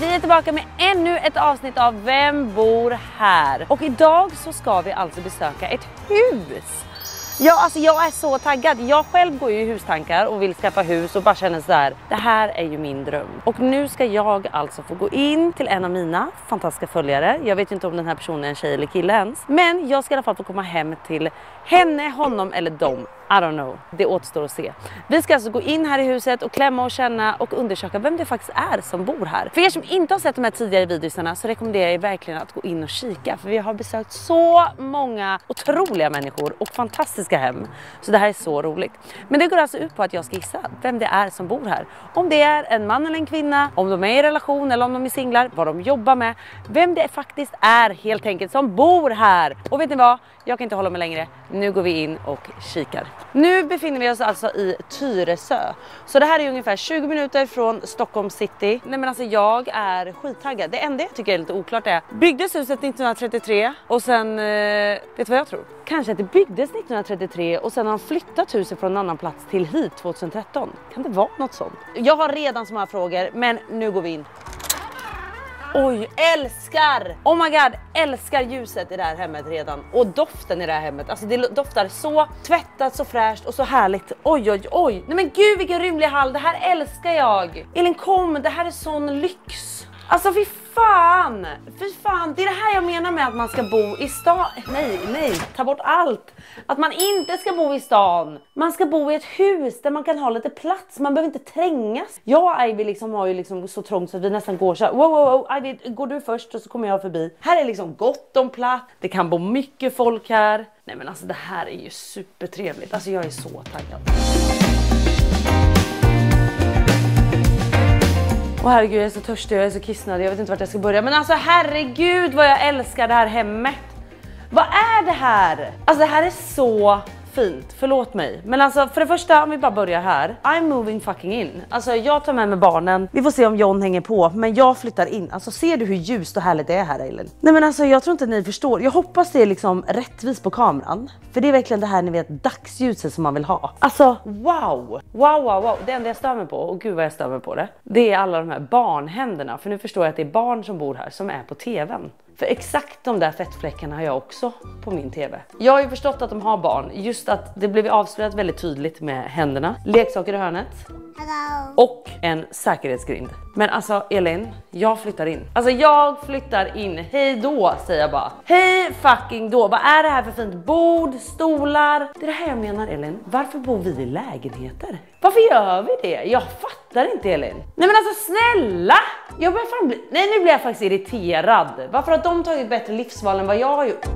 vi är tillbaka med ännu ett avsnitt av Vem bor här? Och idag så ska vi alltså besöka ett hus. Ja, alltså jag är så taggad. Jag själv går ju i hustankar och vill skaffa hus och bara känner så här: det här är ju min dröm. Och nu ska jag alltså få gå in till en av mina fantastiska följare. Jag vet inte om den här personen är en tjej eller kille ens. Men jag ska i alla fall få komma hem till henne, honom eller dem. I don't know, det återstår att se. Vi ska alltså gå in här i huset och klämma och känna och undersöka vem det faktiskt är som bor här. För er som inte har sett de här tidigare videorna så rekommenderar jag verkligen att gå in och kika. För vi har besökt så många otroliga människor och fantastiska hem. Så det här är så roligt. Men det går alltså ut på att jag ska gissa vem det är som bor här. Om det är en man eller en kvinna, om de är i relation eller om de är singlar, vad de jobbar med. Vem det faktiskt är helt enkelt som bor här. Och vet ni vad? Jag kan inte hålla mig längre. Nu går vi in och kikar. Nu befinner vi oss alltså i Tyresö. Så det här är ungefär 20 minuter från Stockholm city. Nej men alltså jag är skittaggad. Det enda jag tycker är lite oklart är: byggdes huset 1933 och sen, vet du vad jag tror? Kanske att det byggdes 1933 och sen har de flyttat huset från en annan plats till hit 2013. Kan det vara något sånt? Jag har redan så många frågor, men nu går vi in. Oj, älskar! Oh my god, älskar ljuset i det här hemmet redan. Och doften i det här hemmet. Alltså det doftar så tvättat, så fräscht och så härligt. Oj, oj, oj. Nej men gud vilken rymlig hall, det här älskar jag. Elin kom, det här är sån lyx. Alltså fy fan, det är det här jag menar med att man ska bo i stan. Nej, ta bort allt. Att man inte ska bo i stan. Man ska bo i ett hus där man kan ha lite plats. Man behöver inte trängas. Jag och Ivy liksom har ju liksom så trångt så att vi nästan går så här. Wow, Ivy, går du först och så kommer jag förbi. Här är liksom gott om plats. Det kan bo mycket folk här. Nej men alltså det här är ju supertrevligt. Alltså jag är så taggad. Och herregud, jag är så törstig, jag är så kissnödig, jag vet inte vart jag ska börja. Men alltså herregud vad jag älskar det här hemmet. Vad är det här? Alltså det här är så fint, förlåt mig. Men alltså för det första, om vi bara börjar här. I'm moving fucking in. Alltså jag tar med mig barnen. Vi får se om John hänger på, men jag flyttar in. Alltså ser du hur ljust och härligt det är här, Elin? Nej men alltså jag tror inte ni förstår. Jag hoppas det är liksom rättvist på kameran. För det är verkligen det här ni vet, dagsljuset som man vill ha. Alltså wow. Det enda jag stör mig på, och gud vad jag stör mig på det. Det är alla de här barnhänderna. För nu förstår jag att det är barn som bor här som är på tvn. För exakt de där fettfläckarna har jag också på min tv. Jag har ju förstått att de har barn. Just att det blev avslöjat väldigt tydligt med händerna. Leksaker i hörnet. Hello. Och en säkerhetsgrind. Men alltså Elin, jag flyttar in. Alltså jag flyttar in. Hej då säger jag bara. Hej fucking då. Vad är det här för fint bord, stolar? Det är det här jag menar Elin. Varför bor vi i lägenheter? Varför gör vi det? Jag fattar inte Elin. Nej men alltså snälla. Jag börjar fan bli... Nej nu blir jag faktiskt irriterad. Varför har de tagit bättre livsval än vad jag har gjort?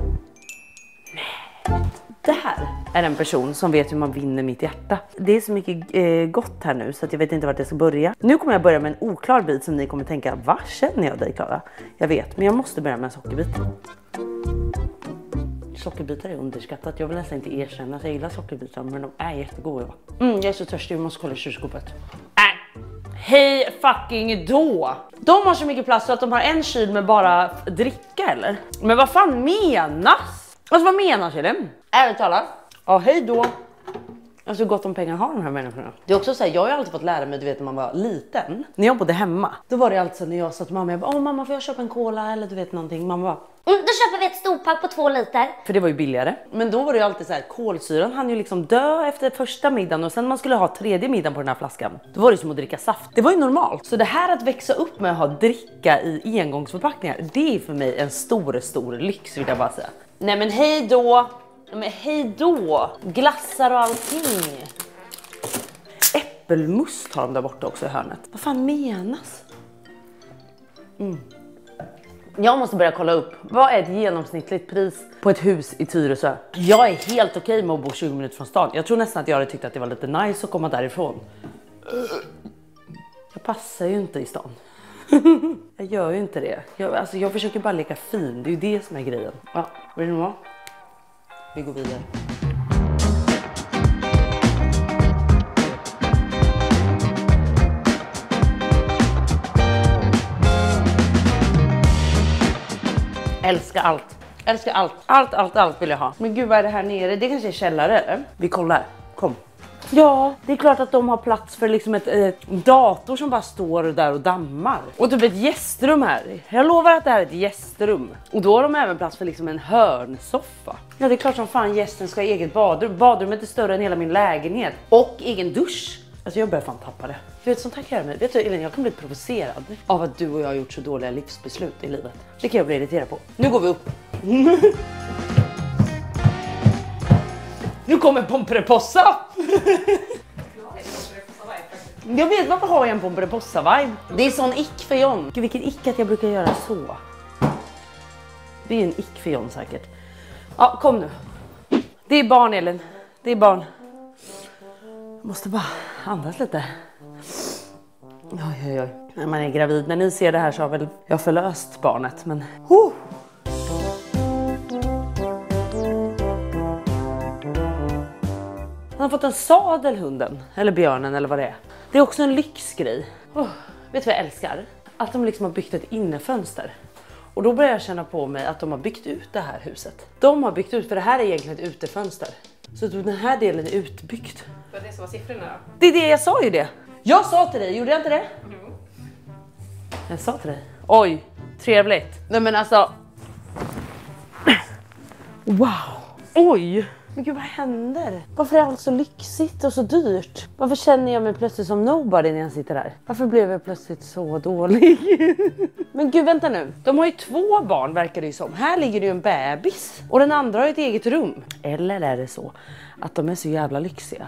Nej. Det här är en person som vet hur man vinner mitt hjärta. Det är så mycket gott här nu så att jag vet inte vart jag ska börja. Nu kommer jag börja med en oklar bit som ni kommer tänka: vad känner jag dig Klara? Jag vet, men jag måste börja med en sockerbit. Sockerbitar är underskattat. Jag vill nästan inte erkänna att jag gillar sockerbitar, men de är jättegoda. Jag är så törstig, vi måste kolla kylskåpet. Hej fucking då! De har så mycket plats så att de har en kyl med bara dricka eller? Men vad fan menas? Alltså vad menas Elin? Ärligt talat. Ja, hej då. Alltså hur gott om pengar har de här människorna. Det är också så här, jag har ju alltid fått lära mig, du vet när man var liten. När jag bodde hemma, då var det alltid så när jag sa till mamma, jag bara, mamma får jag köpa en cola eller du vet någonting. Mamma bara, Då köper vi ett storpack på 2 liter. för det var ju billigare. Men då var det ju alltid så här, kolsyran hann ju liksom dö efter första middagen och sen man skulle ha tredje middagen på den här flaskan. Då var det som att dricka saft. Det var ju normalt. Så det här att växa upp med att ha dricka i engångsförpackningar, det är för mig en stor lyx vill jag bara säga. Nej men hej då. Men hej då. Glassar och allting. Äppelmust har de där borta också i hörnet. Vad fan menas? Jag måste börja kolla upp. Vad är ett genomsnittligt pris på ett hus i Tyresö? Jag är helt okej med att bo 20 minuter från stan. Jag tror nästan att jag hade tyckt att det var lite nice att komma därifrån. Jag passar ju inte i stan. Jag gör ju inte det. Jag försöker bara leka fin. Det är ju det som är grejen. Ja, vill du vara? Vi går vidare. Älskar allt. Älskar allt. Allt vill jag ha. Men gud vad är det här nere? Det kanske är källare eller? Vi kollar. Kom. Ja, det är klart att de har plats för liksom ett dator som bara står där och dammar. Och typ ett gästrum här. Jag lovar att det här är ett gästrum. Och då har de även plats för liksom en hörnsoffa. Ja, det är klart som fan gästen ska ha eget badrum. Badrummet är större än hela min lägenhet. Och egen dusch. Alltså jag börjar fan tappa det. För vet, sånt här kan jag mig. Vet du Elin, jag kan bli provocerad av att du och jag har gjort så dåliga livsbeslut i livet. Det kan jag bli irriterad på. Nu går vi upp. Nu kommer Pomperipossa. Jag vet, varför har jag en Pomperipossa-vibe? Det är sån ick för John. Gud, vilken ick att jag brukar göra så. Det är en ick för John säkert. Ja, kom nu. Det är barn, Elin. Det är barn. Jag måste bara andas lite. Oj, oj, oj. När man är gravid. När ni ser det här så har väl jag förlöst barnet. Men... Han har fått en sadel, hunden. Eller björnen, eller vad det är. Det är också en lyxgrej. Vet du vad jag älskar? Att de liksom har byggt ett innefönster. Och då börjar jag känna på mig att de har byggt ut det här huset. De har byggt ut, för det här är egentligen ett utefönster. Så den här delen är utbyggt. För det som var siffrorna då? Det är det, jag sa ju det. Jag sa till dig, gjorde jag inte det? Jo. Jag sa till dig. Oj, trevligt. Nej men alltså. Wow. Oj. Men gud, vad händer? Varför är allt så lyxigt och så dyrt? Varför känner jag mig plötsligt som nobody när jag sitter där? Varför blev jag plötsligt så dålig? Men gud, vänta nu. De har ju 2 barn verkar det ju som. Här ligger det ju en bebis. Och den andra har ett eget rum. Eller är det så att de är så jävla lyxiga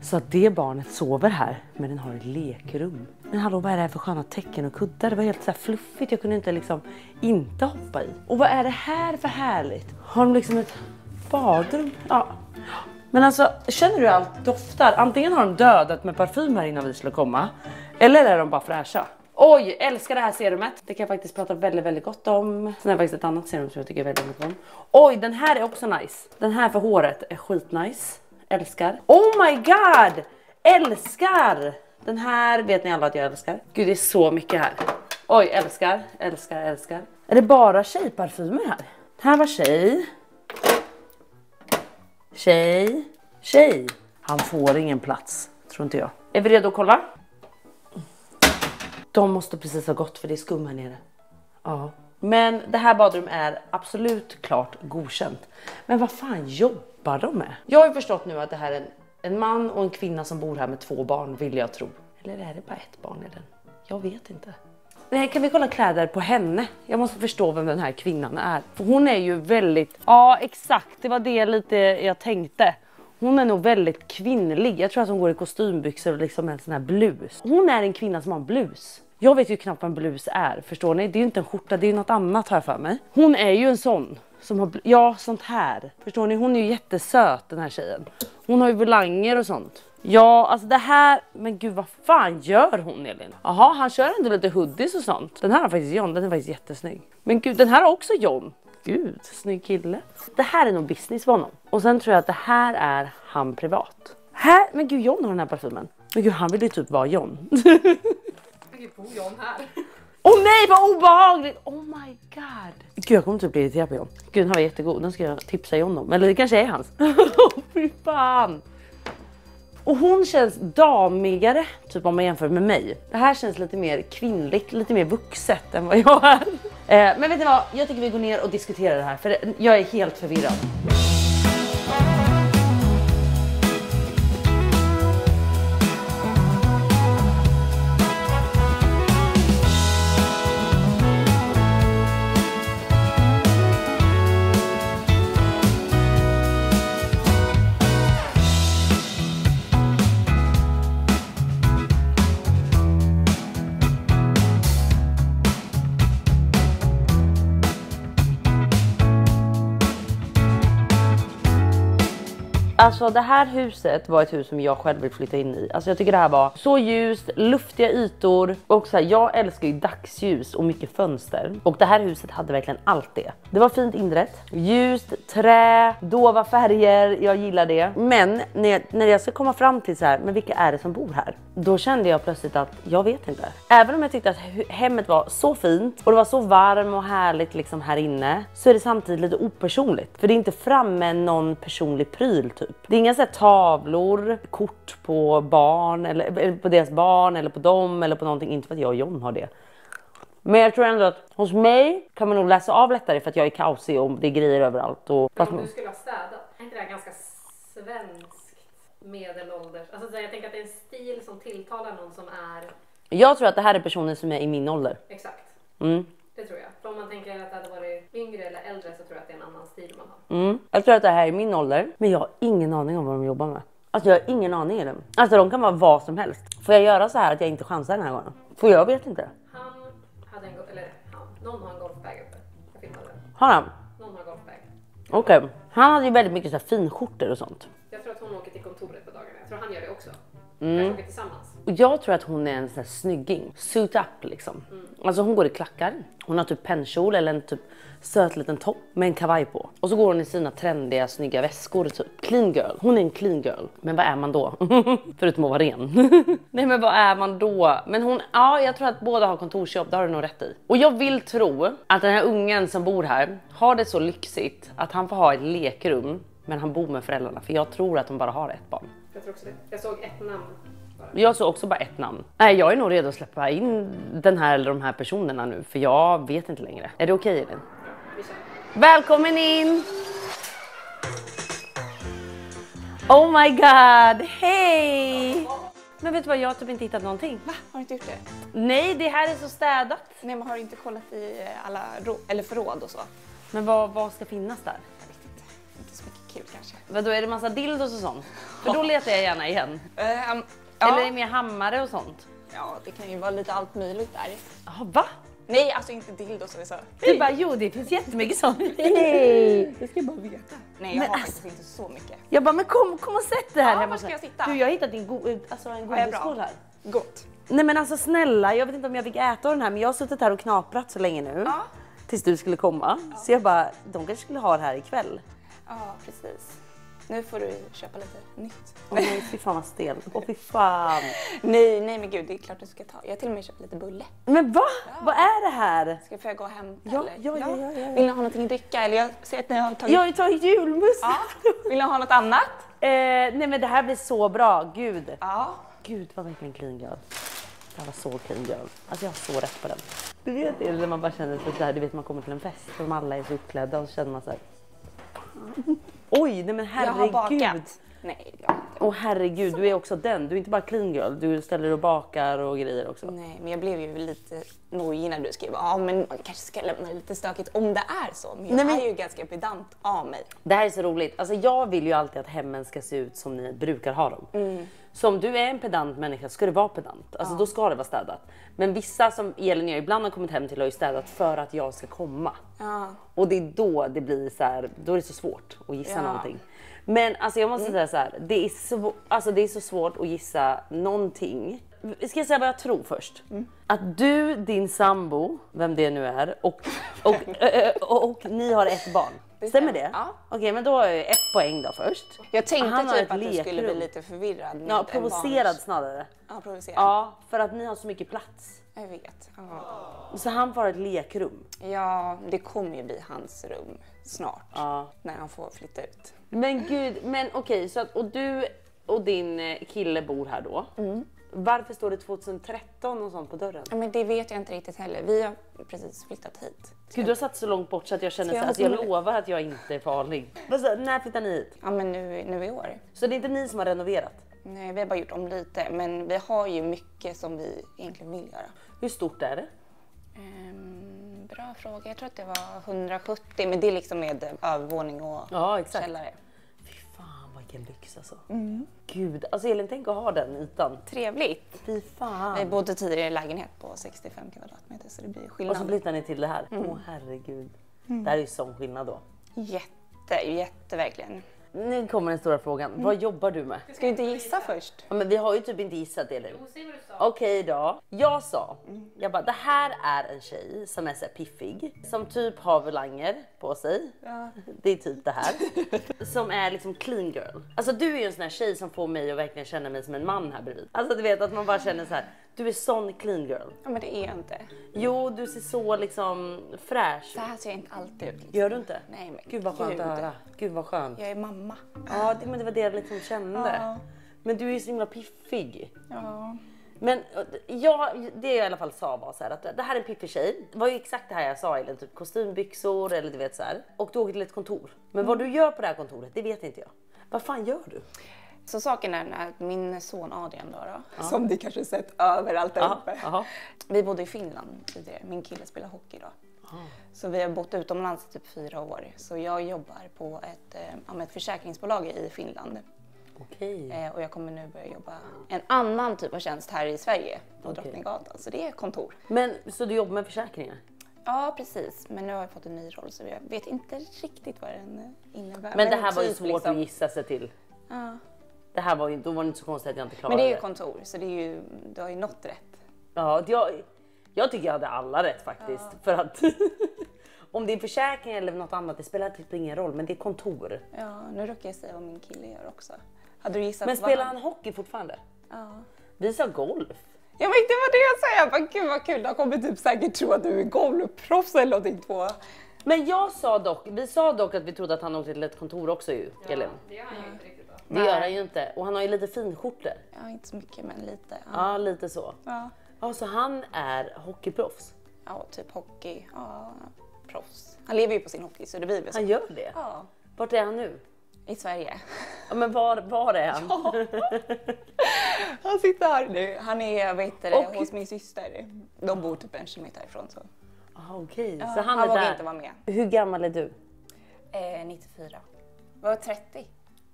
så att det barnet sover här, men den har ett lekrum? Men hallå, vad är det här för sköna tecken och kuddar? Det var helt så här fluffigt. Jag kunde inte liksom inte hoppa i. Och vad är det här för härligt? Har de liksom ett badrum? Ja. Men alltså, känner du allt doftar? Antingen har de dödat med parfym här innan vi skulle komma. Eller är de bara fräscha? Oj, älskar det här serumet. Det kan jag faktiskt prata väldigt, väldigt gott om. Sen är det faktiskt ett annat serum som jag tycker väldigt mycket om. Oj, den här är också nice. Den här för håret är skitnice. Älskar. Oh my god! Älskar! Den här vet ni alla att jag älskar. Gud, det är så mycket här. Oj, älskar, älskar, älskar. Är det bara tjejparfymer här? Här var tjej. Tjej. Han får ingen plats, tror inte jag. Är vi redo att kolla? De måste precis ha gått för det är skum här nere. Ja. Men det här badrum är absolut klart godkänt. Men vad fan jobbar de med? Jag har ju förstått nu att det här är en man och en kvinna som bor här med 2 barn, vill jag tro. Eller är det bara ett barn i den? Jag vet inte. Nej, kan vi kolla kläder på henne? Jag måste förstå vem den här kvinnan är. För hon är ju väldigt... Ja, exakt. Det var det lite jag tänkte. Hon är nog väldigt kvinnlig. Jag tror att hon går i kostymbyxor och liksom en sån här blus. Hon är en kvinna som har en blus. Jag vet ju knappt vad en blus är, förstår ni? Det är ju inte en skjorta, det är ju något annat här för mig. Hon är ju en sån som har... Ja, sånt här. Förstår ni? Hon är ju jättesöt, den här tjejen. Hon har ju volanger och sånt. Ja, alltså det här... Men gud, vad fan gör hon, Elin? Jaha, han kör ändå lite hoodies och sånt. Den här har faktiskt John, den är faktiskt jättesnygg. Men gud, den här har också John. Gud, snygg kille. Det här är nog business för honom. Och sen tror jag att det här är han privat. Här, men gud, John har den här parfymen. Men gud, han vill ju typ vara John. Vilket bor John här? Åh nej, vad obehagligt! Oh my god. Gud, jag kommer typ bli irriterad på John. Gud, den här var jättegod. Den ska jag tipsa John om. Eller det kanske är hans. Fy fan. Och hon känns damigare, typ om man jämför med mig. Det här känns lite mer kvinnligt, lite mer vuxet än vad jag är. Men vet ni vad? Jag tycker vi går ner och diskuterar det här, för jag är helt förvirrad. Alltså det här huset var ett hus som jag själv vill flytta in i. Alltså jag tycker det här var så ljust, luftiga ytor. Och så här, jag älskar ju dagsljus och mycket fönster. Och det här huset hade verkligen allt det. Det var fint inrett, ljust, trä, dova färger, jag gillar det. Men när jag ska komma fram till så här, men vilka är det som bor här? Då kände jag plötsligt att jag vet inte. Även om jag tyckte att hemmet var så fint och det var så varmt och härligt liksom här inne, så är det samtidigt lite opersonligt. För det är inte framme någon personlig pryl typ. typ. Det är inga så här tavlor, kort på barn eller på deras barn eller på dem eller på någonting. Inte för att jag och John har det. Men jag tror ändå att hos mig kan man nog läsa av lättare för att jag är kaosig och det är grejer överallt. Och Men om du skulle ha städat, är inte det här ganska svenskt medelålders? Alltså jag tänker att det är en stil som tilltalar någon som är... Jag tror att det här är personer som är i min ålder. Exakt. Mm. Det tror jag. För om man tänker att det hade varit yngre eller äldre så tror jag att det är en annan stil man har. Mm. Jag tror att det här är min ålder, men jag har ingen aning om vad de jobbar med. Alltså jag har ingen aning i dem. Alltså de kan vara vad som helst. Får jag göra så här att jag inte chansar den här gången? För jag vet inte. Han hade någon har en golfbag uppe. Jag filmade den. Har han? Någon har golfbag. Okej. Han hade ju väldigt mycket så här finskjortor och sånt. Jag tror att hon åker till kontoret på dagarna. Jag tror han gör det också. Kanske åker tillsammans. Och jag tror att hon är en sån här snygging. Suit up liksom. Alltså hon går i klackar. Hon har typ pennkjol eller en typ söt liten topp med en kavaj på. Och så går hon i sina trendiga snygga väskor typ. Clean girl. Hon är en clean girl. Men vad är man då? Förutom att vara ren. Nej men vad är man då? Men hon, ja jag tror att båda har kontorsjobb. Det har du nog rätt i. Och jag vill tro att den här ungen som bor här har det så lyxigt att han får ha ett lekrum. Men han bor med föräldrarna. För jag tror att de bara har ett barn. Jag tror också det. Jag såg ett namn bara. Jag såg också bara ett namn. Nej, jag är nog redo att släppa in den här eller de här personerna nu. För jag vet inte längre. Är det okej Elin? Ja, vi kör. Välkommen in! Oh my god, hej! Men vet du vad, jag har typ inte hittat någonting. Va? Har du inte gjort det? Nej, det här är så städat. Nej, men har du inte kollat i alla eller förråd och så? Men vad ska finnas där? Jag vet inte. Inte så mycket kul kanske. Vadå, är det massa dildos och sånt? För då letar jag gärna igen. Ja. Eller är det mer hammare och sånt? Ja, det kan ju vara lite allt möjligt där. Jaha, va? Nej, alltså inte dildos eller så. Du bara, jo det finns jättemycket sånt. Hej! Det ska jag bara veta. Nej, jag Men har alltså- faktiskt inte så mycket. Jag bara, men kom och sätt det här Ja, hemma. var ska jag sitta? Du, jag har hittat en Ja, är bra. godisskål här. Gott. Nej men alltså snälla, jag vet inte om jag fick äta den här men jag har suttit här och knaprat så länge nu. Ja. Tills du skulle komma. Så jag bara, de kanske skulle ha det här ikväll. Ja, precis. Nu får du köpa lite nytt. Åh nej, fy fan vad stel. Åh fy fan. Nej men gud, det är klart du ska ta. Jag har till och med köpt lite bulle. Men va? Vad är det här? Ska jag gå och hämta Ja, eller? ja. Vill ni ha någonting att dricka? Eller jag ser att ni har tagit... Jag har ju tagit julmust. Ja. Vill ni ha något annat? Nej men det här blir så bra, gud. Ja. Gud vad verkligen clean girl. Det här var så clean girl. Alltså jag har så rätt på den. Du vet det när man bara känner sig sådär, du vet man kommer till en fest och de alla är så uppklädda och så känner man såhär. Oj, nej men Jag har herregud. bakat. Nej, jag har inte. Åh herregud, du är också den. Du är inte bara clean girl, du ställer och bakar och grejer också. Nej, men jag blev ju lite nojig när du skrev ja men man kanske ska lämna det lite stökigt om det är så. Men jag Nej, men- är ju ganska pedant av mig. Det här är så roligt. Alltså jag vill ju alltid att hemmen ska se ut som ni brukar ha dem. Så om du är en pedant människa ska det vara pedant. Alltså då ska det vara städat. Men vissa som Elin och jag ibland har kommit hem till har ju städat för att jag ska komma. Ja. Och det är då det blir så här, då är det så svårt att gissa Ja. någonting. Men alltså jag måste säga så här, det är så svårt att gissa någonting. Ska jag säga vad jag tror först? Att du, din sambo, vem det nu är, och ni har ett barn. Stämmer det? Ja. Okej, men då har jag 1 poäng då först. Jag tänkte Han har typ ett att du skulle bli lekrum. lite förvirrad. Med Ja, en provocerad barns- snarare. Ja, provocerad. Ja, för att ni har så mycket plats. Jag vet. Ja. Så han får ha ett lekrum. Ja, det kommer ju bli hans rum snart. Ja. När han får flytta ut. Men gud, men okej, så att och du och din kille bor här då. Varför står det 2013 och sånt på dörren? Ja, men det vet jag inte riktigt heller. Vi har precis flyttat hit. Gud, du har satt så långt bort så att jag känner Ska så jag att jag ha som- lovar att jag inte är farlig. Alltså, när flyttar ni hit? Ja, men nu i år. Så det är inte ni som har renoverat? Nej, vi har bara gjort om lite. Men vi har ju mycket som vi egentligen vill göra. Hur stort är det? Bra fråga. Jag tror att det var 170, men det är liksom med övervåning och Ja, exakt. källare. Fy fan vilken lyx alltså. Gud, alltså Elin, tänk att ha den ytan. Trevligt. Fy fan. Vi bodde tidigare i lägenhet på 65 kvadratmeter så det blir Och så skillnad. flyttar ni till det här. Åh herregud. Det här är ju sån skillnad då. Jätte verkligen. Nu kommer den stora frågan. Vad jobbar du med? Ska vi inte gissa först? Ja, men vi har ju typ inte gissat det. Jo, säg vad du sa. Okej då. Jag sa, jag bara, det här är en tjej som är så här piffig. Som typ har volanger på sig. Det är typ det här. Som är liksom clean girl. Alltså du är ju en sån här tjej som får mig att verkligen känna mig som en man här bredvid. Alltså du vet att man bara känner så här. Du är sån clean girl. Ja, men det är jag inte. Jo, du ser så liksom fräsch. Så här ser jag inte alltid ut. Liksom. Gör du inte? Nej, men Gud vad skönt att höra. Gud vad skönt. Jag är mamma. Ja, men det var det jag liksom kände. Ja. Men du är ju så himla piffig. Ja. Men det jag i alla fall sa var så här att det här är en piffig tjej. Det var ju exakt det här jag sa, eller typ kostymbyxor eller du vet så här. Och du åker till ett kontor. Men vad du gör på det här kontoret, det vet inte jag. Vad fan gör du? Så saken är att min son Adrian då, som du kanske sett överallt där uppe. Vi bodde i Finland tidigare. Min kille spelar hockey då. Så vi har bott utomlands i typ 4 år. Så jag jobbar på ett försäkringsbolag i Finland. Okej. Och jag kommer nu börja jobba en annan typ av tjänst här i Sverige på Drottninggatan. Så det är kontor. Men så du jobbar med försäkringar? Ja, precis. Men nu har jag fått en ny roll så jag vet inte riktigt vad den innebär. Men det här var ju typ svårt liksom, att gissa sig till. Ja. Det här var ju, då var det inte så konstigt att jag inte klarade Men det är ju det. kontor så det är ju, du har ju nått rätt. Ja, jag tycker jag hade alla rätt faktiskt. För att om det är försäkring eller något annat, det spelar typ ingen roll. Men det är kontor. Ja, nu råkar jag säga vad min kille gör också. Hade du gissat Men vad spelar han hockey fortfarande? Ja. Vi sa golf. Ja, men det var det jag sa. Jag bara, gud vad kul. De kommer typ säkert tro att du är golvproffs eller någonting på. Men vi sa dock att vi trodde att han åkte till ett kontor också ju, Elin. Det gör han ju inte riktigt då. Det gör han ju inte. Och han har ju lite finskjortor. Ja, inte så mycket men lite. Ja, lite så. Ja. Ja, så han är hockeyproffs. Ja, typ hockey. Ja, proffs. Han lever ju på sin hockey så det blir väl så. Han gör det? Ja, Vart är han nu? i Sverige. Ja, men var är han? Han sitter här nu. Han är Och- hos min syster. De bor typ 1 kilometer härifrån. Så. Okej, Ja, så han är vågar där. inte vara med. Hur gammal är du? 94. Var 30.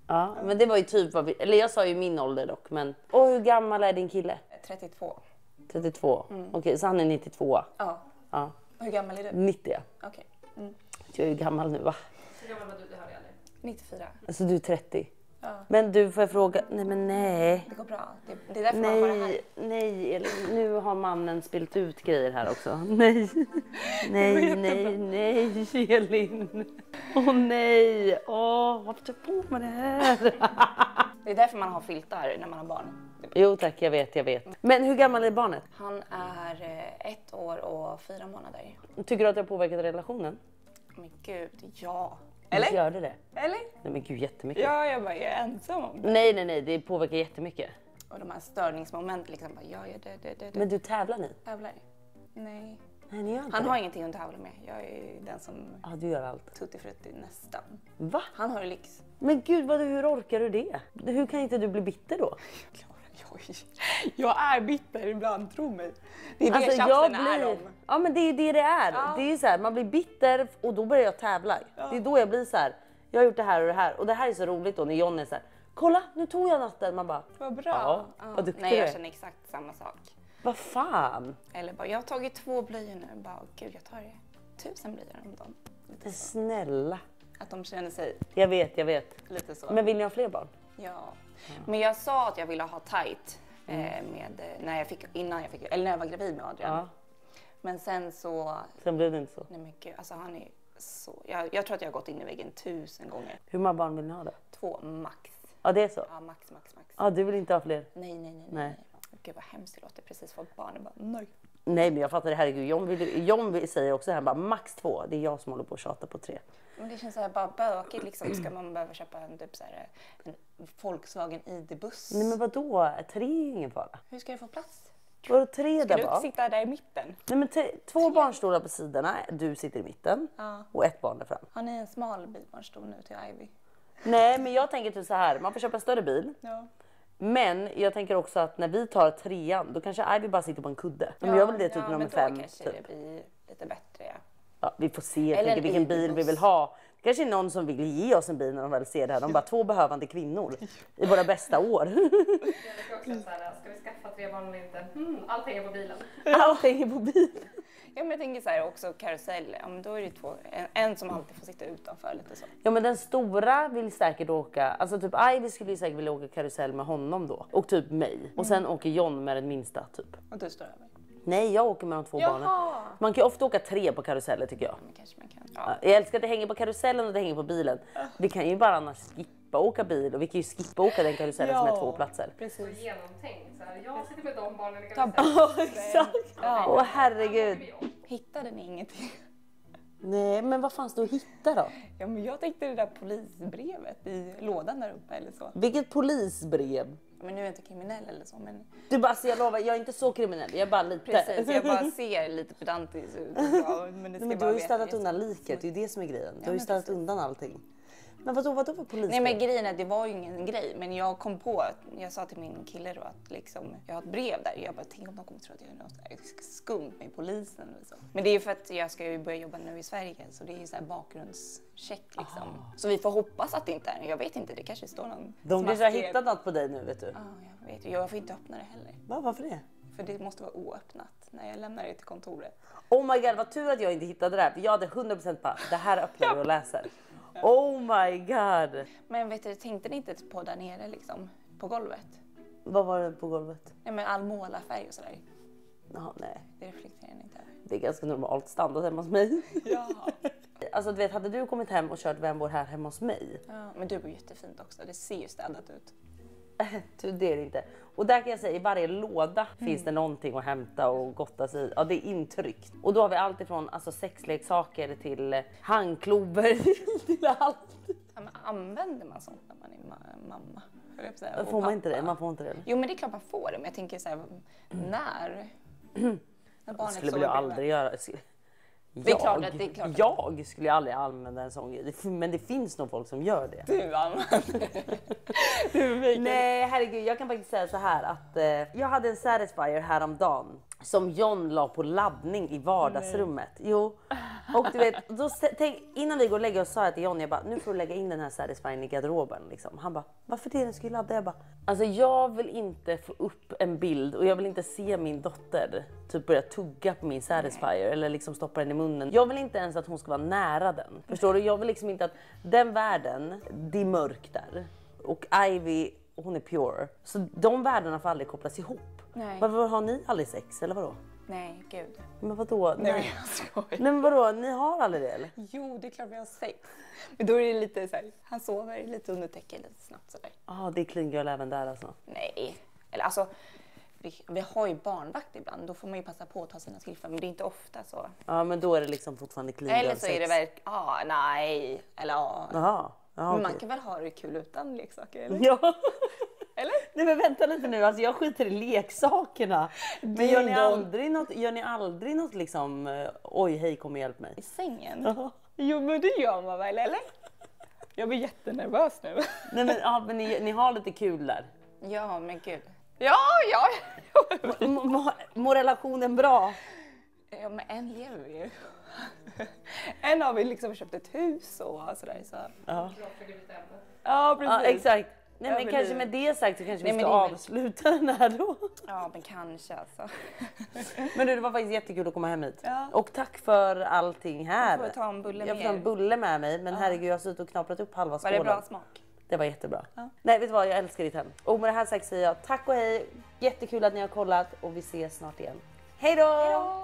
Ja, men det var ju typ vad eller jag sa ju min ålder dock, men. Och hur gammal är din kille? 32. 32. Okej, så han är 92. Ja. Ja, Hur gammal är du? 90. Okej. Jag är ju gammal nu va? Hur gammal var du? Det hörde jag aldrig. 94. Alltså du är 30. Ja. Men du, får jag fråga? Nej men nej. Det går bra. Det är därför man har det här. Nej Elin. Nu har mannen spilt ut grejer här också. Nej. Nej Elin. Åh nej. Varför tar du på med det här? Det är därför man har filtar när man har barn. Jo tack, jag vet. Men hur gammal är barnet? Han är 1 år och 4 månader. Tycker du att det har påverkat relationen? Men gud, ja. Eller? Gör det? Eller? Nej men gud, jättemycket. Ja, jag bara, jag är ensam om det. Nej, det påverkar jättemycket. Och de här störningsmomenten liksom, bara, ja, det. Men du, tävlar ni? Tävlar? Nej. Nej, ni gör inte Han det. har ingenting att tävla med. Jag är den som Ja, du gör allt. tutti frutti nästan. Va? Han har ju lyx. Men gud, hur orkar du det? Hur kan inte du bli bitter då? Jag är bitter ibland, tro mig. Det är det Alltså, tjafsen är om. Ja men det är det är. Ja. Det är så här, man blir bitter och då börjar jag tävla. Det är då jag blir så här. Jag har gjort det här och det här. Och det här är så roligt då när John är så här. Kolla, nu tog jag natten. Man bara. Vad bra. Ja, vad duktig Nej, du jag är. känner exakt samma sak. Vad fan? Eller bara, jag har tagit 2 blöjor nu. Bara, gud, jag tar 1000 blöjor om dagen. Lite Men så. snälla. Att de känner sig Jag vet. lite så. Men vill ni ha fler barn? Ja. Men jag sa att jag ville ha tight när jag var gravid med Adrian. Ja. Men sen så, Sen blev det inte så. nej men gud, alltså han är så, jag tror att jag har gått in i väggen 1000 gånger. Hur många barn vill ni ha då? 2 max. Ja, det är så. Ja, max. Ja, du vill inte ha fler? Nej. Gud vad hemskt det låter, precis fått barn och bara nej. Nej, men jag fattar det. Herregud, John säger också här bara max 2. Det är jag som håller på att tjata på 3. Men det känns så här bara bökigt liksom. Ska man behöva köpa en Volkswagen ID-buss? Nej, men vadå? 3 är ingen fara. Hur ska du få plats? Vadå 3 Ska där du bak? sitta där i mitten? Nej, men 2 barnstolar på sidorna. Du sitter i mitten. Ja. Och 1 barn där fram. Har ni en smal bilbarnstol nu till Ivy? Nej, men jag tänker typ så här. Man får köpa en större bil. Ja. Men jag tänker också att när vi tar 3:an, då kanske Ivy bara sitter på en kudde. De gör väl det typ nummer 5. Men då kanske det blir lite bättre. Ja. Ja, vi får se Eller en vilken bil vi ID-buss. vill ha. Det kanske är någon som vill ge oss en bil när de väl ser det här. De bara 2 behövande kvinnor i våra bästa år. Jag tycker också så här, ska vi skaffa 3 barn eller inte? Allt hänger på bilen. Allt hänger på bil. Ja, men jag tänker så här också karusell. Ja, men då är det 2. En som alltid får sitta utanför lite så. Ja, men den stora vill säkert åka, alltså typ Ivy skulle ju säkert vilja åka karusell med honom då. Och typ mig. Och sen åker John med den minsta typ. Och du står över. Nej, jag åker med de 2 barnen. Man kan ju ofta åka 3 på karuseller tycker jag. Men kanske man kan. Ja. Jag älskar att det hänger på karusellen och det hänger på bilen. Vi kan ju bara annars skippa åka bil och vi kan ju skippa åka den karusellen som är 2 platser. Så genomtänkt. Så här, här. Jag sitter med de barnen. Exakt. Åh herregud. Hittade ni ingenting? Nej, men vad fanns det att hitta då? Ja, men jag tänkte det där polisbrevet i lådan där uppe eller så. Vilket polisbrev? Men nu är jag inte kriminell eller så, men... Du bara, jag lovar, jag är inte så kriminell, jag är bara lite. Precis, jag bara ser lite pedantisk ut. Ja, men men du har ju städat undan liket, det är ju det som är grejen. Du har ju städat undan allting. Men vadå för polis? Nej, men grejen är, det var ju ingen grej. Men jag kom på, jag sa till min kille då att liksom, jag har ett brev där. Jag bara, tänk om de kommer tro att jag är något skumt med polisen eller så. Men det är ju för att jag ska ju börja jobba nu i Sverige. Så det är ju så här bakgrundscheck liksom. Så vi får hoppas att det inte är, jag vet inte, det kanske står någon. De kanske har hittat något på dig nu, vet du. Ja, jag vet. Jag får inte öppna det heller. Varför det? För det måste vara oöppnat när jag lämnar det till kontoret. Oh my god, vad tur att jag inte hittade det här. För jag hade 100% bara, det här öppnar vi och läser. Oh my god. Men vet du, tänkte ni inte på där nere liksom, på golvet? Vad var det på golvet? Nej, men all målarfärg och sådär. Jaha, nej. Det reflekterar ni inte över. Det är ganska normalt standard hemma hos mig. Ja. Alltså du vet, hade du kommit hem och kört Vem bor här hemma hos mig? Ja, men du bor jättefint också, det ser ju städat ut. Det är det inte. Och där kan jag säga, i varje låda finns det någonting att hämta och gotta sig i. Ja, det är intryckt. Och då har vi allt ifrån alltså, sexleksaker till handklover till allt. Ja, men använder man sånt när man är mamma? Får man inte det? Man får inte det. Jo, men det är klart man får det. Men jag tänker så här, när barnet skulle väl jag aldrig göra. Det är klart att det är klart. Jag skulle aldrig använda en sån grej. Men det finns nog folk som gör det. Du använder. Nej, herregud. Jag kan faktiskt säga så här att jag hade en Satisfyer häromdagen som John la på laddning i vardagsrummet. Nej. Jo. Och du vet, då, innan vi går och lägger oss sa jag till John, jag bara, nu får du lägga in den här Satisfyern i garderoben. Liksom. Han bara, varför det? Den skulle ladda. Jag bara, alltså jag vill inte få upp en bild och jag vill inte se min dotter typ börja tugga på min Satisfyer eller liksom stoppa den i munnen. Jag vill inte ens att hon ska vara nära den. Förstår du? Jag vill liksom inte att den världen, det är mörk där. Och Ivy, hon är pure. Så de världarna får aldrig kopplas ihop. Nej. Varför har ni aldrig sex eller vadå? Nej, gud. Men vadå? Nej, jag skojar. Nej, men vadå? Ni har aldrig det eller? Jo, det är klart vi har sex. Men då är det lite så här, han sover lite under täcket lite snabbt sådär. Ja, det är clean girl även där alltså. Nej, eller alltså vi har ju barnvakt ibland. Då får man ju passa på att ta sina tillfällen, men det är inte ofta så. Ja, men då är det liksom fortfarande clean girl eller så sex. är det väl, nej, eller ja. Jaha. Ja, men man kan väl ha det kul utan leksaker, eller? Ja. Eller? Nej, men vänta lite nu, alltså jag skiter i leksakerna. Men gör ni aldrig något liksom, oj hej kom och hjälp mig? I sängen? Jo, men det gör man väl, eller? Jag blir jättenervös nu. Nej, men, ja, men ni har lite kul där. Ja, men gud. Ja. Mår relationen bra? Ja, men en lever vi ju. En har vi liksom köpt ett hus och sådär. Så. Ja. Ja, precis. Ja, exakt. Nej, men kanske med det sagt så kanske vi ska avsluta den här då. Ja, men kanske alltså. Men du, det var faktiskt jättekul att komma hem hit. Ja. Och tack för allting här. Jag får ta en bulle med. Jag får ta en bulle med mig, men herregud jag har suttit och knaprat upp halva skålen. Var det bra smak? Det var jättebra. Ja. Nej, vet du vad? Jag älskar ditt hem. Och med det här sagt säger jag tack och hej. Jättekul att ni har kollat och vi ses snart igen. Hej då!